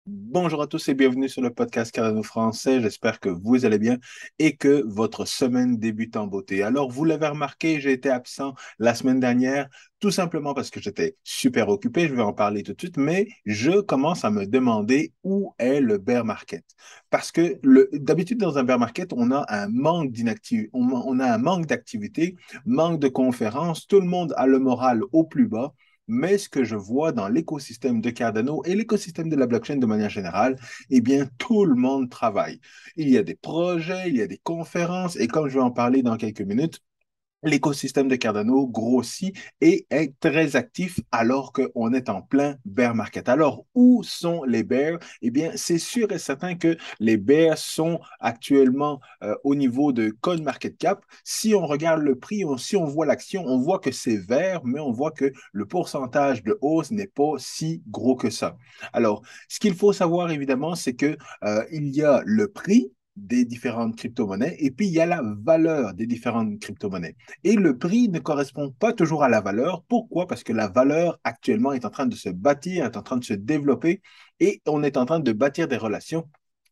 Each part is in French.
Bonjour à tous et bienvenue sur le podcast Cardano Français. J'espère que vous allez bien et que votre semaine débute en beauté. Alors, vous l'avez remarqué, j'ai été absent la semaine dernière, tout simplement parce que j'étais super occupé. Je vais en parler tout de suite, mais je commence à me demander où est le bear market. Parce que d'habitude, dans un bear market, on a un manque d'inactivité, on a un manque d'activité, manque de conférences, tout le monde a le moral au plus bas. Mais ce que je vois dans l'écosystème de Cardano et l'écosystème de la blockchain de manière générale, eh bien, tout le monde travaille. Il y a des projets, il y a des conférences, et comme je vais en parler dans quelques minutes, l'écosystème de Cardano grossit et est très actif alors qu'on est en plein bear market. Alors, où sont les bears? Eh bien, c'est sûr et certain que les bears sont actuellement au niveau de CoinMarketCap. Si on regarde le prix, si on voit l'action, on voit que c'est vert, mais on voit que le pourcentage de hausse n'est pas si gros que ça. Alors, ce qu'il faut savoir évidemment, c'est que il y a le prix des différentes crypto-monnaies et puis il y a la valeur des différentes crypto-monnaies. Et le prix ne correspond pas toujours à la valeur. Pourquoi? Parce que la valeur actuellement est en train de se bâtir, est en train de se développer et on est en train de bâtir des relations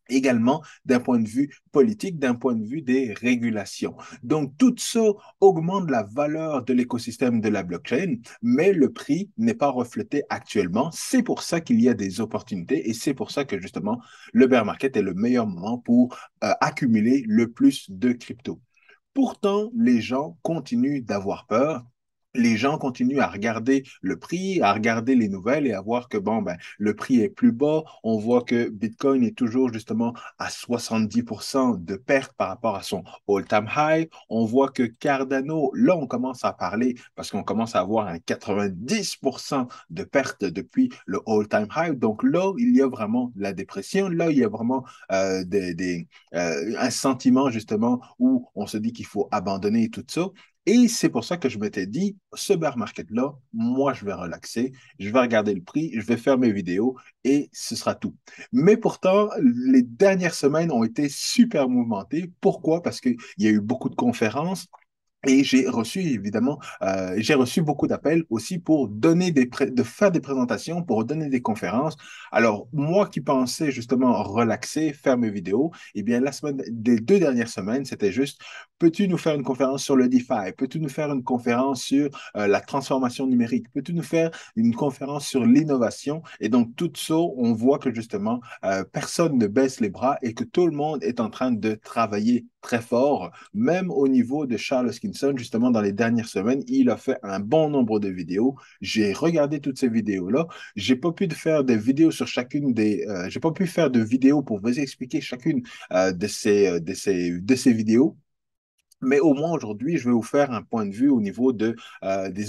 également d'un point de vue politique, d'un point de vue des régulations. Donc, tout ça augmente la valeur de l'écosystème de la blockchain, mais le prix n'est pas reflété actuellement. C'est pour ça qu'il y a des opportunités et c'est pour ça que justement, le bear market est le meilleur moment pour accumuler le plus de crypto. Pourtant, les gens continuent d'avoir peur. Les gens continuent à regarder le prix, à regarder les nouvelles et à voir que bon, ben, le prix est plus bas. On voit que Bitcoin est toujours justement à 70% de perte par rapport à son all-time high. On voit que Cardano, là, on commence à parler parce qu'on commence à avoir un 90% de perte depuis le all-time high. Donc là, il y a vraiment la dépression. Là, il y a vraiment un sentiment justement où on se dit qu'il faut abandonner tout ça. Et c'est pour ça que je m'étais dit, ce bear market-là, moi, je vais relaxer, je vais regarder le prix, je vais faire mes vidéos et ce sera tout. Mais pourtant, les dernières semaines ont été super mouvementées. Pourquoi? Parce qu'il y a eu beaucoup de conférences, et j'ai reçu évidemment, j'ai reçu beaucoup d'appels aussi pour de faire des présentations, pour donner des conférences. Alors moi qui pensais justement relaxer, faire mes vidéos, eh bien des 2 dernières semaines, c'était juste, peux-tu nous faire une conférence sur le DeFi? Peux-tu nous faire une conférence sur la transformation numérique? Peux-tu nous faire une conférence sur l'innovation? Et donc tout ça, on voit que justement personne ne baisse les bras et que tout le monde est en train de travailler très fort même au niveau de Charles Hoskinson, justement, dans les dernières semaines, il a fait un bon nombre de vidéos. J'ai regardé toutes ces vidéos-là. J'ai pas pu faire des vidéos sur j'ai pas pu faire de vidéos pour vous expliquer chacune de ces vidéos. Mais au moins aujourd'hui, je vais vous faire un point de vue au niveau des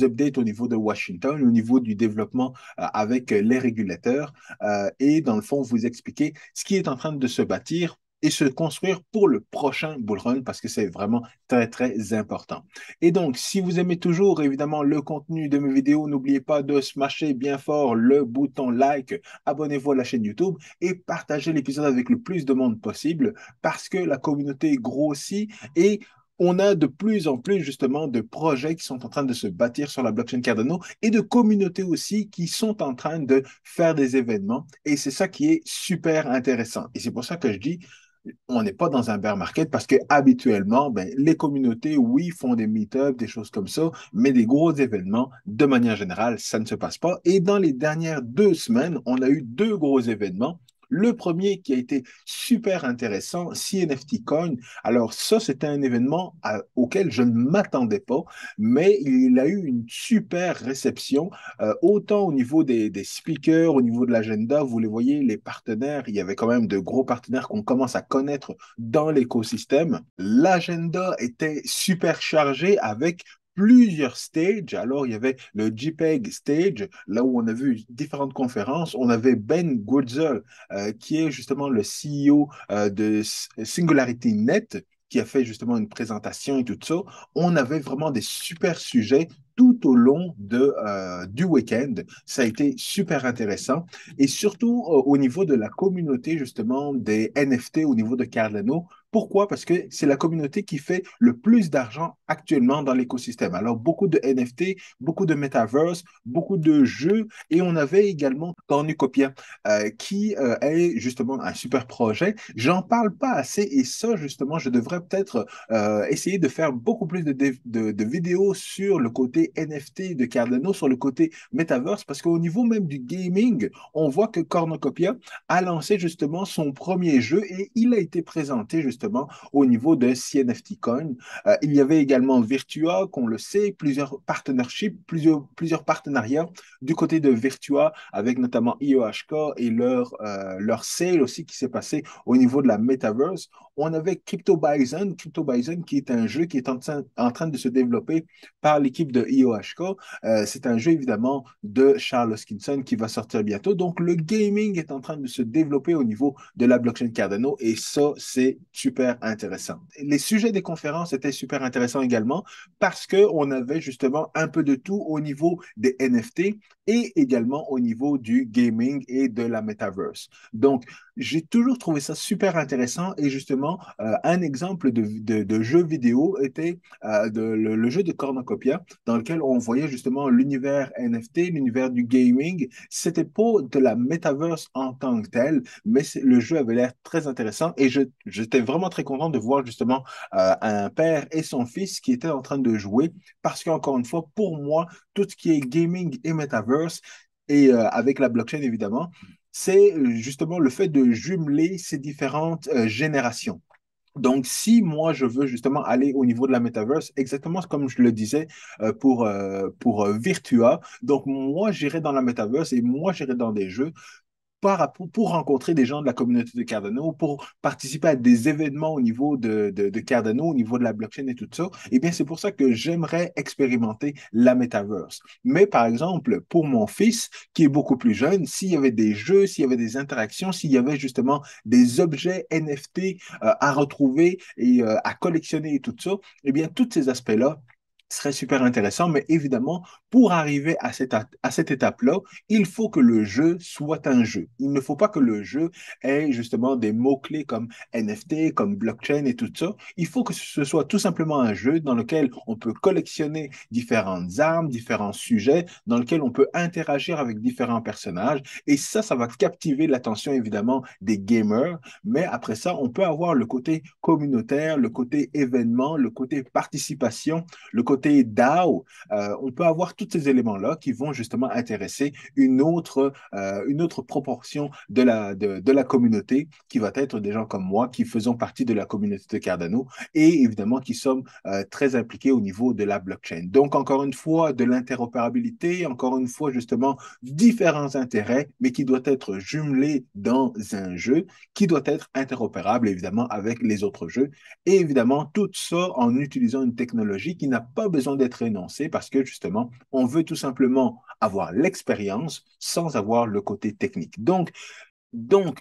updates au niveau de Washington, au niveau du développement avec les régulateurs et dans le fond, vous expliquer ce qui est en train de se bâtir et se construire pour le prochain bull run parce que c'est vraiment très, très important. Et donc, si vous aimez toujours évidemment le contenu de mes vidéos, n'oubliez pas de smasher bien fort le bouton like, abonnez-vous à la chaîne YouTube et partagez l'épisode avec le plus de monde possible parce que la communauté grossit et on a de plus en plus justement de projets qui sont en train de se bâtir sur la blockchain Cardano et de communautés aussi qui sont en train de faire des événements. Et c'est ça qui est super intéressant. Et c'est pour ça que je dis, on n'est pas dans un bear market parce que habituellement, ben, les communautés, oui, font des meet-ups, des choses comme ça, mais des gros événements, de manière générale, ça ne se passe pas. Et dans les dernières 2 semaines, on a eu 2 gros événements. Le premier qui a été super intéressant, CNFT Coin. Alors ça, c'était un événement auquel je ne m'attendais pas, mais il a eu une super réception, autant au niveau des speakers, au niveau de l'agenda. Vous les voyez, les partenaires, il y avait quand même de gros partenaires qu'on commence à connaître dans l'écosystème. L'agenda était super chargé avec plusieurs stages. Alors, il y avait le JPEG stage, là où on a vu différentes conférences. On avait Ben Goodzel, qui est justement le CEO de Singularity Net, qui a fait justement une présentation et tout ça. On avait vraiment des super sujets tout au long du week-end. Ça a été super intéressant. Et surtout au niveau de la communauté, justement, des NFT au niveau de Cardano, Pourquoi? Parce que c'est la communauté qui fait le plus d'argent actuellement dans l'écosystème. Alors, beaucoup de NFT, beaucoup de metaverse, beaucoup de jeux, et on avait également Cornucopia, qui est justement un super projet. J'en parle pas assez, et ça, justement, je devrais peut-être essayer de faire beaucoup plus de vidéos sur le côté NFT de Cardano, sur le côté metaverse, parce qu'au niveau même du gaming, on voit que Cornucopia a lancé justement son premier jeu et il a été présenté justement au niveau de CNFT Coin. Il y avait également Virtua, qu'on le sait, plusieurs partnerships, plusieurs partenariats du côté de Virtua avec notamment IOHK et leur sale aussi qui s'est passé au niveau de la metaverse. On avait Crypto Bison qui est un jeu qui est en train de se développer par l'équipe de IOHK. C'est un jeu évidemment de Charles Hoskinson qui va sortir bientôt. Donc le gaming est en train de se développer au niveau de la blockchain Cardano et ça, c'est super intéressant. Les sujets des conférences étaient super intéressants également parce qu'on avait justement un peu de tout au niveau des NFT et également au niveau du gaming et de la metaverse. Donc, j'ai toujours trouvé ça super intéressant et justement, un exemple de jeu vidéo était le jeu de Cornucopia dans lequel on voyait justement l'univers NFT, l'univers du gaming. C'était pas de la metaverse en tant que tel, mais le jeu avait l'air très intéressant et j'étais vraiment très content de voir justement un père et son fils qui étaient en train de jouer parce qu'encore une fois, pour moi, tout ce qui est gaming et metaverse, et avec la blockchain évidemment, c'est justement le fait de jumeler ces différentes générations. Donc, si moi, je veux justement aller au niveau de la metaverse, exactement comme je le disais pour Virtua, donc moi, j'irai dans la metaverse et moi, j'irai dans des jeux pour rencontrer des gens de la communauté de Cardano, pour participer à des événements au niveau de Cardano, au niveau de la blockchain et tout ça, eh bien, c'est pour ça que j'aimerais expérimenter la metaverse. Mais par exemple, pour mon fils, qui est beaucoup plus jeune, s'il y avait des jeux, s'il y avait des interactions, s'il y avait justement des objets NFT à retrouver et à collectionner et tout ça, eh bien, tous ces aspects-là seraient super intéressants. Mais évidemment, pour arriver à cette étape-là, il faut que le jeu soit un jeu. Il ne faut pas que le jeu ait justement des mots-clés comme NFT, comme blockchain et tout ça. Il faut que ce soit tout simplement un jeu dans lequel on peut collectionner différentes armes, différents sujets, dans lequel on peut interagir avec différents personnages. Et ça va captiver l'attention évidemment des gamers. Mais après ça, on peut avoir le côté communautaire, le côté événement, le côté participation, le côté DAO. On peut avoir tous ces éléments-là qui vont justement intéresser une autre proportion de la communauté qui va être des gens comme moi qui faisons partie de la communauté de Cardano et évidemment qui sommes très impliqués au niveau de la blockchain. Donc, encore une fois, de l'interopérabilité, encore une fois, justement, différents intérêts, mais qui doit être jumelé dans un jeu qui doit être interopérable, évidemment, avec les autres jeux. Et évidemment, tout ça en utilisant une technologie qui n'a pas besoin d'être énoncée parce que, justement, on veut tout simplement avoir l'expérience sans avoir le côté technique. Donc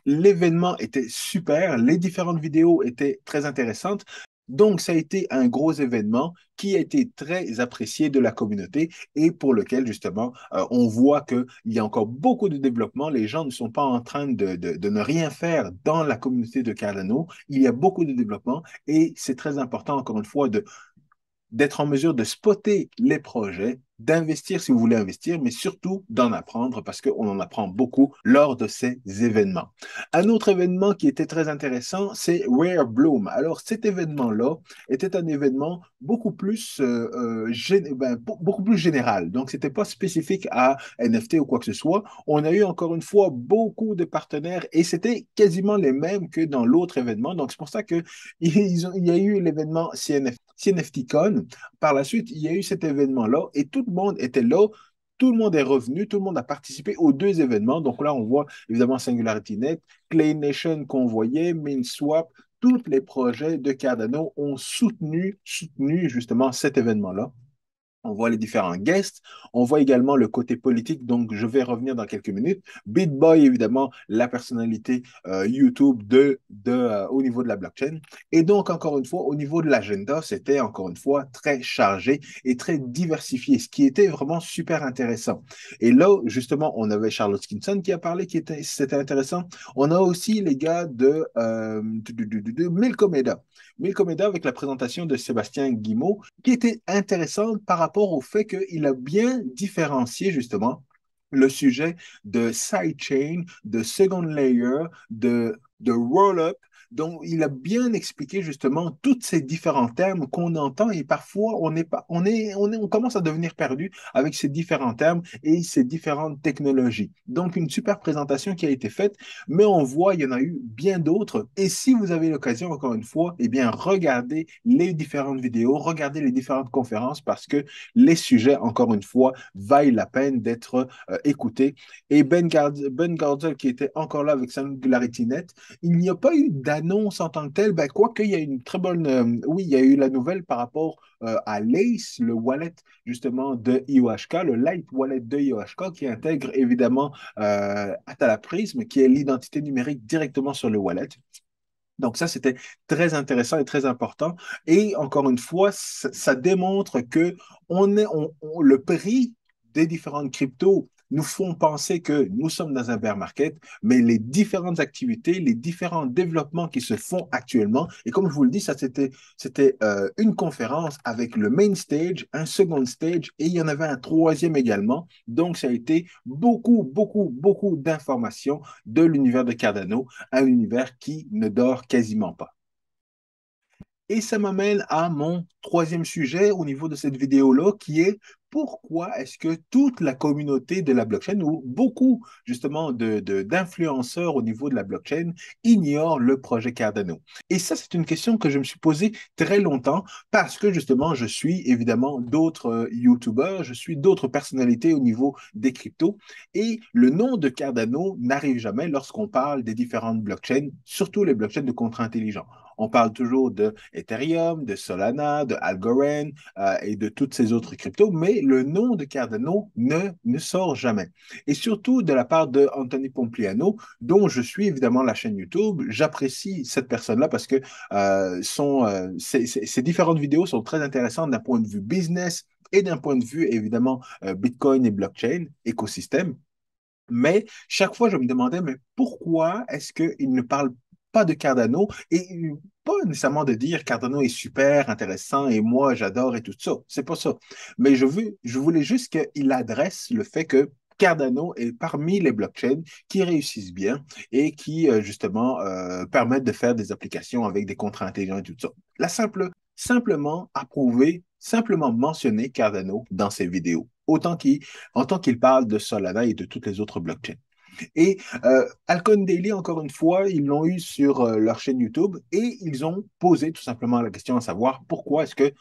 l'événement était super, les différentes vidéos étaient très intéressantes. Donc, ça a été un gros événement qui a été très apprécié de la communauté et pour lequel, justement, on voit qu'il y a encore beaucoup de développement. Les gens ne sont pas en train de ne rien faire dans la communauté de Cardano. Il y a beaucoup de développement et c'est très important, encore une fois, d'être en mesure de spotter les projets, d'investir si vous voulez investir, mais surtout d'en apprendre parce qu'on en apprend beaucoup lors de ces événements. Un autre événement qui était très intéressant, c'est Rare Bloom. Alors cet événement-là était un événement beaucoup plus général. Donc c'était pas spécifique à NFT ou quoi que ce soit. On a eu encore une fois beaucoup de partenaires et c'était quasiment les mêmes que dans l'autre événement. Donc c'est pour ça que il y a eu l'événement CNFTCon. Par la suite, il y a eu cet événement-là et tout le monde était là. Tout le monde est revenu, tout le monde a participé aux deux événements. Donc là, on voit évidemment SingularityNet, Clay Nation qu'on voyait, MinSwap, tous les projets de Cardano ont soutenu justement cet événement-là. On voit les différents guests, on voit également le côté politique, donc je vais revenir dans quelques minutes. BitBoy, évidemment, la personnalité YouTube au niveau de la blockchain. Et donc, encore une fois, au niveau de l'agenda, c'était encore une fois très chargé et très diversifié, ce qui était vraiment super intéressant. Et là, justement, on avait Charlotte Skinson qui a parlé, c'était intéressant. On a aussi les gars de Milkomeda. Milkomeda avec la présentation de Sébastien Guimau qui était intéressante par rapport au fait qu'il a bien différencié justement le sujet de sidechain, de second layer, de roll-up. Donc, il a bien expliqué justement tous ces différents termes qu'on entend et parfois on est pas, on commence à devenir perdu avec ces différents termes et ces différentes technologies. Donc, une super présentation qui a été faite, mais on voit, il y en a eu bien d'autres. Et si vous avez l'occasion, encore une fois, eh bien, regardez les différentes vidéos, regardez les différentes conférences parce que les sujets, encore une fois, valent la peine d'être écoutés. Et Ben Gardner, qui était encore là avec Singularity Net, il n'y a pas eu d'annonce en tant que telle, ben, quoique il y a une très bonne... oui, il y a eu la nouvelle par rapport à Lace, le wallet justement de IOHK, le Light Wallet de IOHK, qui intègre évidemment Atala Prism, qui est l'identité numérique directement sur le wallet. Donc ça, c'était très intéressant et très important. Et encore une fois, ça démontre que le prix des différentes cryptos nous font penser que nous sommes dans un bear market, mais les différentes activités, les différents développements qui se font actuellement, et comme je vous le dis, c'était une conférence avec le main stage, un second stage, et il y en avait un troisième également. Donc, ça a été beaucoup, beaucoup, beaucoup d'informations de l'univers de Cardano, un univers qui ne dort quasiment pas. Et ça m'amène à mon troisième sujet au niveau de cette vidéo-là, qui est pourquoi est-ce que toute la communauté de la blockchain, ou beaucoup justement d'influenceurs au niveau de la blockchain, ignorent le projet Cardano? Et ça, c'est une question que je me suis posée très longtemps parce que justement, je suis évidemment d'autres YouTubers, je suis d'autres personnalités au niveau des cryptos, et le nom de Cardano n'arrive jamais lorsqu'on parle des différentes blockchains, surtout les blockchains de contrats intelligents. On parle toujours de Ethereum, de Solana, de Algorand et de toutes ces autres cryptos, mais le nom de Cardano ne sort jamais. Et surtout de la part de Anthony Pompliano, dont je suis évidemment la chaîne YouTube. J'apprécie cette personne-là parce que ses différentes vidéos sont très intéressantes d'un point de vue business et d'un point de vue évidemment Bitcoin et blockchain, écosystème. Mais chaque fois, je me demandais, mais pourquoi est-ce qu'il ne parle pas de Cardano et pas nécessairement de dire Cardano est super intéressant et moi j'adore et tout ça. C'est pas ça. Mais je voulais juste qu'il adresse le fait que Cardano est parmi les blockchains qui réussissent bien et qui justement permettent de faire des applications avec des contrats intelligents et tout ça. Simplement approuver, simplement mentionner Cardano dans ses vidéos, en tant qu'il parle de Solana et de toutes les autres blockchains. Et Alcon Daily, encore une fois, ils l'ont eu sur leur chaîne YouTube et ils ont posé tout simplement la question à savoir pourquoi est-ce que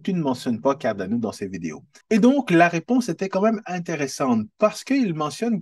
tu ne mentionnes pas Cardano dans ces vidéos. Et donc, la réponse était quand même intéressante parce qu'il mentionne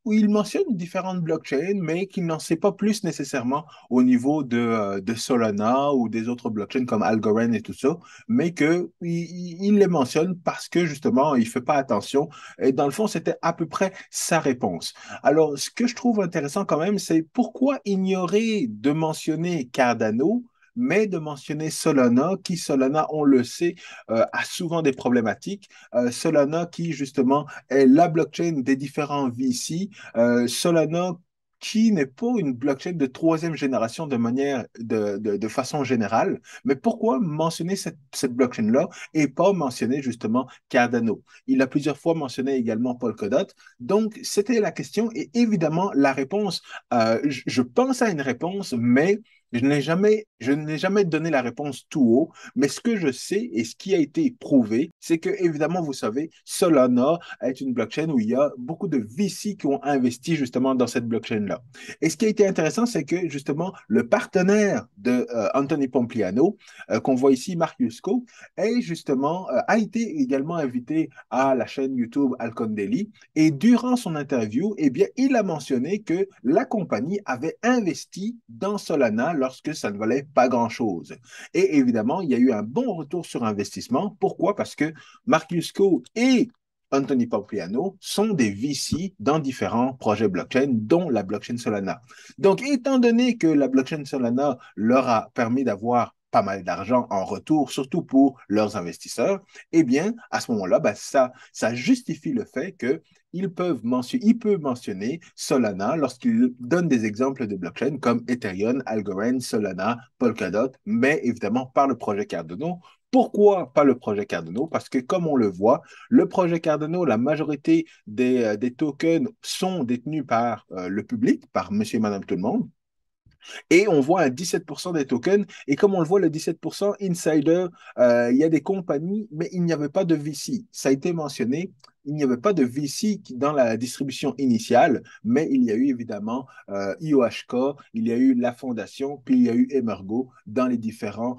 il mentionne différentes blockchains, mais qu'il n'en sait pas plus nécessairement au niveau de Solana ou des autres blockchains comme Algorand et tout ça, mais qu'il les mentionne parce que justement, il ne fait pas attention. Et dans le fond, c'était à peu près sa réponse. Alors, ce que je trouve intéressant quand même, c'est pourquoi ignorer de mentionner Cardano, mais de mentionner Solana, qui, Solana, on le sait, a souvent des problématiques. Solana, qui, justement, est la blockchain des différents VC. Solana, qui n'est pas une blockchain de troisième génération de façon générale. Mais pourquoi mentionner cette blockchain-là et pas mentionner justement Cardano? Il a plusieurs fois mentionné également Polkadot. Donc, c'était la question et évidemment, la réponse, je pense à une réponse, mais je n'ai jamais donné la réponse tout haut, mais ce que je sais et ce qui a été prouvé, c'est que, évidemment, vous savez, Solana est une blockchain où il y a beaucoup de VC qui ont investi justement dans cette blockchain-là. Et ce qui a été intéressant, c'est que justement, le partenaire de Anthony Pompliano, qu'on voit ici, Mark Yusko, a été également invité à la chaîne YouTube Alcon Daily. Et durant son interview, eh bien, il a mentionné que la compagnie avait investi dans Solana lorsque ça ne valait pas grand-chose. Et évidemment, il y a eu un bon retour sur investissement. Pourquoi? Parce que Mark Yusko et Anthony Pompliano sont des VC dans différents projets blockchain, dont la blockchain Solana. Donc, étant donné que la blockchain Solana leur a permis d'avoir pas mal d'argent en retour, surtout pour leurs investisseurs, eh bien, à ce moment-là, ben, ça justifie le fait que il peut mentionner Solana lorsqu'il donne des exemples de blockchain comme Ethereum, Algorand, Solana, Polkadot, mais évidemment par le projet Cardano. Pourquoi pas le projet Cardano? Parce que comme on le voit, le projet Cardano, la majorité des tokens sont détenus par le public, par monsieur et madame tout le monde. Et on voit un 17% des tokens. Et comme on le voit, le 17% insider, il y a des compagnies, mais il n'y avait pas de VC. Ça a été mentionné. Il n'y avait pas de VC dans la distribution initiale, mais il y a eu évidemment IOHK, il y a eu la fondation, puis il y a eu Emergo dans les différentes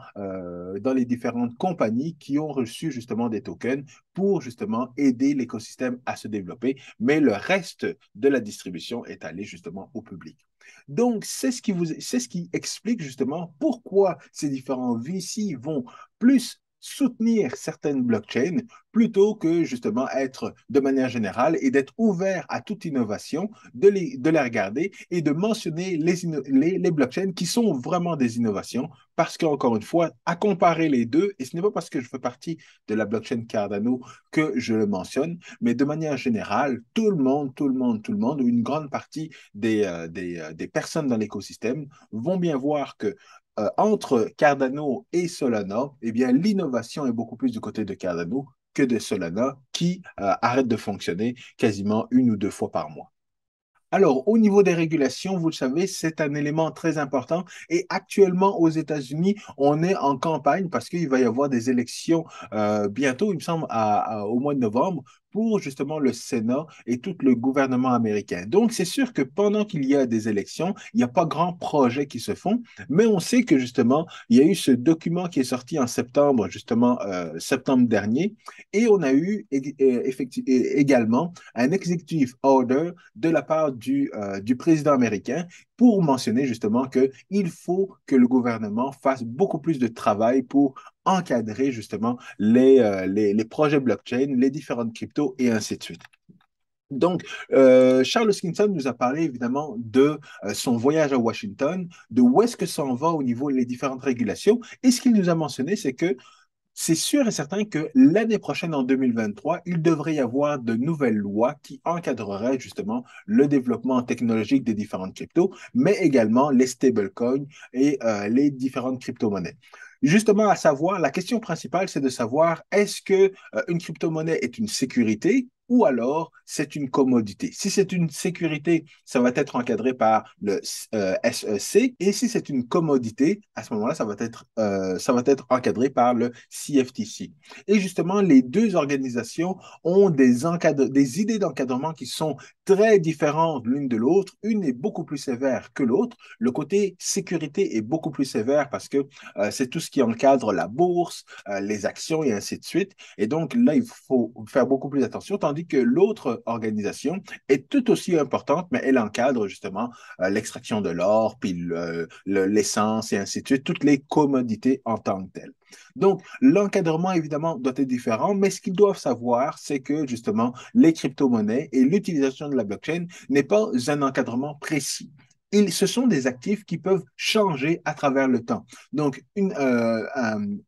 compagnies qui ont reçu justement des tokens pour justement aider l'écosystème à se développer. Mais le reste de la distribution est allé justement au public. Donc, c'est ce qui explique justement pourquoi ces différents VC vont plus soutenir certaines blockchains plutôt que justement être de manière générale et d'être ouvert à toute innovation, de les regarder et de mentionner les blockchains qui sont vraiment des innovations parce qu'encore une fois, à comparer les deux, et ce n'est pas parce que je fais partie de la blockchain Cardano que je le mentionne, mais de manière générale, tout le monde, ou une grande partie des personnes dans l'écosystème vont bien voir que entre Cardano et Solana, eh bien, l'innovation est beaucoup plus du côté de Cardano que de Solana, qui arrête de fonctionner quasiment une ou deux fois par mois. Alors, au niveau des régulations, vous le savez, c'est un élément très important. Et actuellement, aux États-Unis, on est en campagne parce qu'il va y avoir des élections bientôt, il me semble, au mois de novembre, pour justement le Sénat et tout le gouvernement américain. Donc, c'est sûr que pendant qu'il y a des élections, il n'y a pas grand projet qui se font, mais on sait que justement, il y a eu ce document qui est sorti en septembre, justement, septembre dernier, et on a eu également un executive order de la part du président américain pour mentionner justement qu'il faut que le gouvernement fasse beaucoup plus de travail pour encadrer justement les projets blockchain, les différentes cryptos et ainsi de suite. Donc, Charles Hoskinson nous a parlé évidemment de son voyage à Washington, de où est-ce que ça en va au niveau des différentes régulations. Et ce qu'il nous a mentionné, c'est que c'est sûr et certain que l'année prochaine, en 2023, il devrait y avoir de nouvelles lois qui encadreraient justement le développement technologique des différentes cryptos, mais également les stablecoins et les différentes crypto-monnaies. Justement, à savoir, la question principale, c'est de savoir est-ce que une crypto-monnaie est une sécurité ou alors c'est une commodité. Si c'est une sécurité, ça va être encadré par le SEC et si c'est une commodité, à ce moment-là, ça va être encadré par le CFTC. Et justement, les deux organisations ont des idées d'encadrement qui sont très différentes l'une de l'autre. Une est beaucoup plus sévère que l'autre. Le côté sécurité est beaucoup plus sévère parce que c'est tout ce qui encadre la bourse, les actions et ainsi de suite. Et donc là, il faut faire beaucoup plus attention, tandis que l'autre organisation est tout aussi importante, mais elle encadre justement l'extraction de l'or, puis l'essence et ainsi de suite, toutes les commodités en tant que telles. Donc, l'encadrement, évidemment, doit être différent, mais ce qu'ils doivent savoir, c'est que, justement, les crypto-monnaies et l'utilisation de la blockchain n'est pas un encadrement précis. Ce sont des actifs qui peuvent changer à travers le temps. Donc, une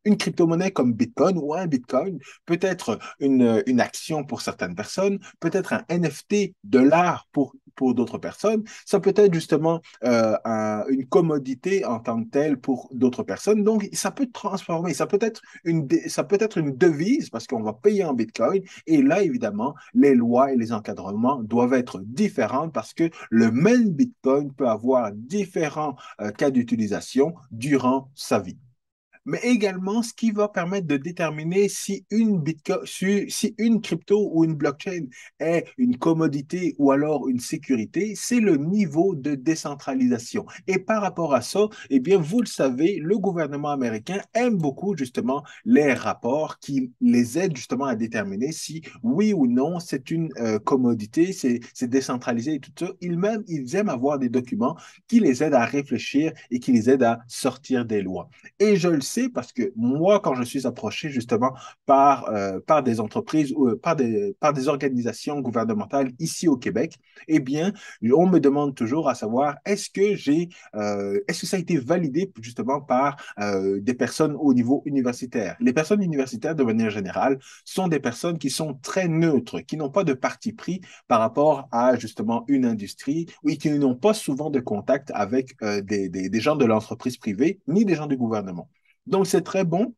crypto-monnaie comme Bitcoin ou un Bitcoin peut être une action pour certaines personnes, peut être un NFT de l'art pour d'autres personnes. Ça peut être justement une commodité en tant que telle pour d'autres personnes. Donc, ça peut transformer, ça peut être une devise parce qu'on va payer en Bitcoin. Et là, évidemment, les lois et les encadrements doivent être différents parce que le même Bitcoin peut avoir différents cas d'utilisation durant sa vie. mais également ce qui va permettre de déterminer si une Bitcoin, si une crypto ou une blockchain est une commodité ou alors une sécurité, c'est le niveau de décentralisation. Et par rapport à ça, eh bien, vous le savez, le gouvernement américain aime beaucoup justement les rapports qui les aident justement à déterminer si oui ou non c'est une commodité, c'est décentralisé et tout ça. Ils aiment avoir des documents qui les aident à réfléchir et qui les aident à sortir des lois. Et je le sais parce que moi, quand je suis approché justement par des entreprises ou par des organisations gouvernementales ici au Québec, eh bien, on me demande toujours à savoir est-ce que ça a été validé justement par des personnes au niveau universitaire. Les personnes universitaires, de manière générale, sont des personnes qui sont très neutres, qui n'ont pas de parti pris par rapport à justement une industrie, oui, qui n'ont pas souvent de contact avec des gens de l'entreprise privée ni des gens du gouvernement. Donc, c'est très bon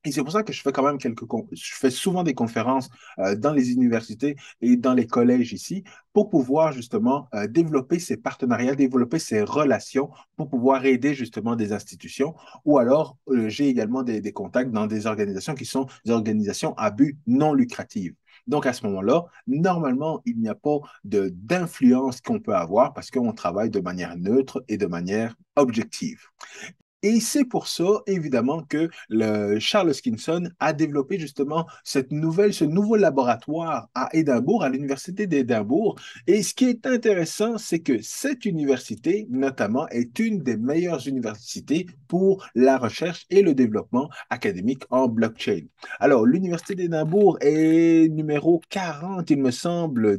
et c'est pour ça que je fais quand même je fais souvent des conférences dans les universités et dans les collèges ici pour pouvoir justement développer ces partenariats, développer ces relations pour pouvoir aider justement des institutions. Ou alors, j'ai également des contacts dans des organisations qui sont des organisations à but non lucratif. Donc, à ce moment-là, normalement, il n'y a pas d'influence qu'on peut avoir parce qu'on travaille de manière neutre et de manière objective. Et c'est pour ça, évidemment, que Charles Hoskinson a développé justement ce nouveau laboratoire à Édimbourg, à l'Université d'Édimbourg. Et ce qui est intéressant, c'est que cette université, notamment, est une des meilleures universités pour la recherche et le développement académique en blockchain. Alors, l'Université d'Édimbourg est numéro 40, il me semble,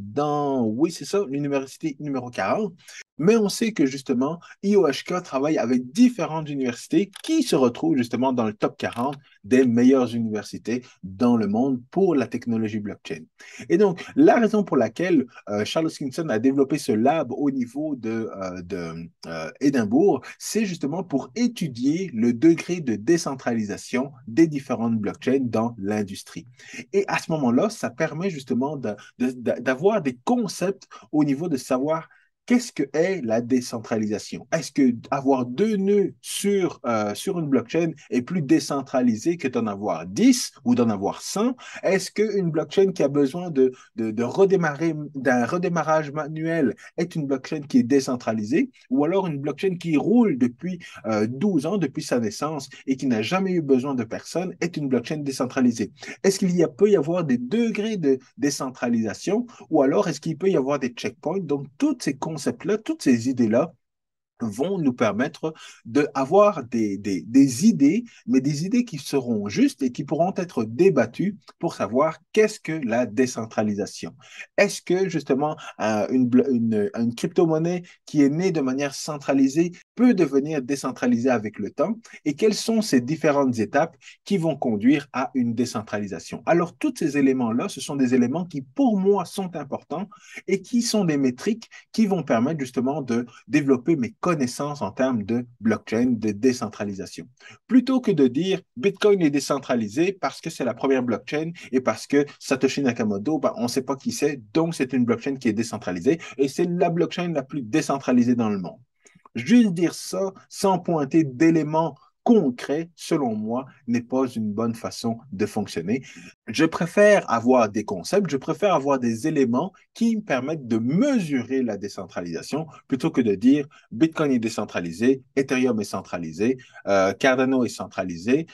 oui, c'est ça, l'université numéro 40. Mais on sait que justement, IOHK travaille avec différentes universités qui se retrouvent justement dans le top 40 des meilleures universités dans le monde pour la technologie blockchain. Et donc, la raison pour laquelle Charles Hoskinson a développé ce lab au niveau de Édimbourg, c'est justement pour étudier le degré de décentralisation des différentes blockchains dans l'industrie. Et à ce moment-là, ça permet justement d'avoir des concepts au niveau de savoir qu'est-ce que est la décentralisation? Est-ce que avoir deux nœuds sur une blockchain est plus décentralisé que d'en avoir 10 ou d'en avoir 100? Est-ce qu'une blockchain qui a besoin de redémarrer, d'un redémarrage manuel est une blockchain qui est décentralisée? Ou alors une blockchain qui roule depuis 12 ans, depuis sa naissance et qui n'a jamais eu besoin de personne est une blockchain décentralisée? Est-ce peut y avoir des degrés de décentralisation ou alors est-ce qu'il peut y avoir des checkpoints? Donc, toutes ces concepts-là, toutes ces idées-là vont nous permettre d'avoir des idées, mais des idées qui seront justes et qui pourront être débattues pour savoir qu'est-ce que la décentralisation. Est-ce que justement une crypto-monnaie qui est née de manière centralisée peut devenir décentralisée avec le temps et quelles sont ces différentes étapes qui vont conduire à une décentralisation? Alors, tous ces éléments-là, ce sont des éléments qui, pour moi, sont importants et qui sont des métriques qui vont permettre justement de développer mes connaissances en termes de blockchain, de décentralisation. Plutôt que de dire Bitcoin est décentralisé parce que c'est la première blockchain et parce que Satoshi Nakamoto, ben, on ne sait pas qui c'est, donc c'est une blockchain qui est décentralisée et c'est la blockchain la plus décentralisée dans le monde. Juste dire ça sans pointer d'éléments concrets, selon moi, n'est pas une bonne façon de fonctionner. Je préfère avoir des concepts, je préfère avoir des éléments qui me permettent de mesurer la décentralisation plutôt que de dire Bitcoin est décentralisé, Ethereum est centralisé, Cardano est centralisé,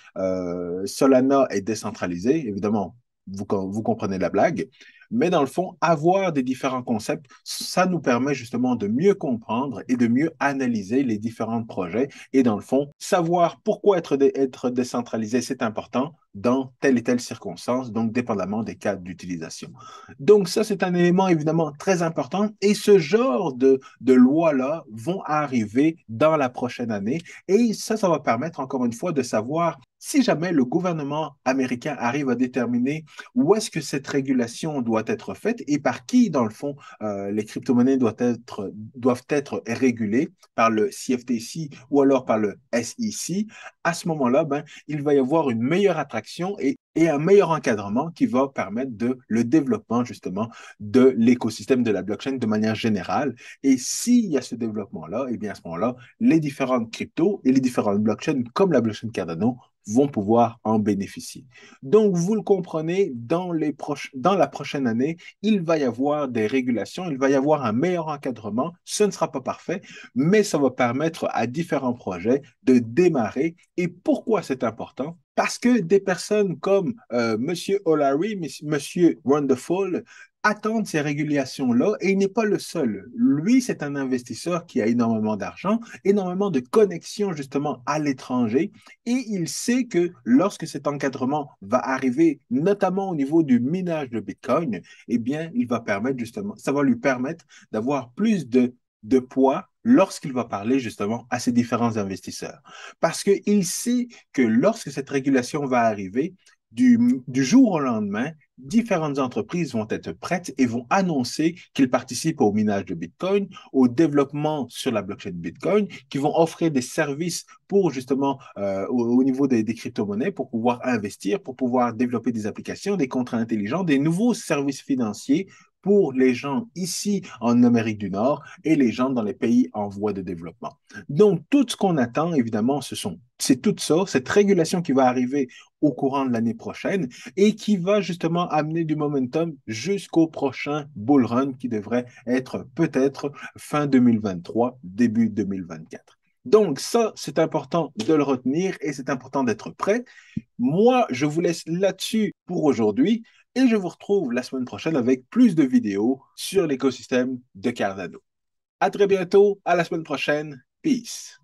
Solana est décentralisé. Évidemment, vous comprenez la blague. Mais dans le fond, avoir des différents concepts, ça nous permet justement de mieux comprendre et de mieux analyser les différents projets. Et dans le fond, savoir pourquoi être décentralisé, c'est important dans telle et telle circonstance, donc dépendamment des cas d'utilisation. Donc ça, c'est un élément évidemment très important. Et ce genre de lois-là vont arriver dans la prochaine année. Et ça va permettre encore une fois de savoir si jamais le gouvernement américain arrive à déterminer où est-ce que cette régulation doit être faite et par qui, dans le fond, les crypto-monnaies doivent être régulées par le CFTC ou alors par le SEC, à ce moment-là, ben, il va y avoir une meilleure attraction et un meilleur encadrement qui va permettre le développement justement de l'écosystème de la blockchain de manière générale. Et s'il y a ce développement-là, et bien à ce moment-là, les différentes cryptos et les différentes blockchains comme la blockchain Cardano vont pouvoir en bénéficier. Donc, vous le comprenez, dans la prochaine année, il va y avoir des régulations, il va y avoir un meilleur encadrement. Ce ne sera pas parfait, mais ça va permettre à différents projets de démarrer. Et pourquoi c'est important? Parce que des personnes comme Monsieur O'Larry, Monsieur Wonderful, attendent ces régulations-là et il n'est pas le seul. Lui, c'est un investisseur qui a énormément d'argent, énormément de connexions justement à l'étranger et il sait que lorsque cet encadrement va arriver, notamment au niveau du minage de Bitcoin, eh bien, il va permettre justement, ça va lui permettre d'avoir plus de poids lorsqu'il va parler justement à ces différents investisseurs. Parce qu'il sait que lorsque cette régulation va arriver, du jour au lendemain, différentes entreprises vont être prêtes et vont annoncer qu'ils participent au minage de Bitcoin, au développement sur la blockchain de Bitcoin, qui vont offrir des services pour justement au niveau des crypto-monnaies, pour pouvoir investir, pour pouvoir développer des applications, des contrats intelligents, des nouveaux services financiers pour les gens ici en Amérique du Nord et les gens dans les pays en voie de développement. Donc, tout ce qu'on attend, évidemment, c'est tout ça, cette régulation qui va arriver au courant de l'année prochaine et qui va justement amener du momentum jusqu'au prochain bull run qui devrait être peut-être fin 2023, début 2024. Donc ça, c'est important de le retenir et c'est important d'être prêt. Moi, je vous laisse là-dessus pour aujourd'hui et je vous retrouve la semaine prochaine avec plus de vidéos sur l'écosystème de Cardano. À très bientôt, à la semaine prochaine. Peace.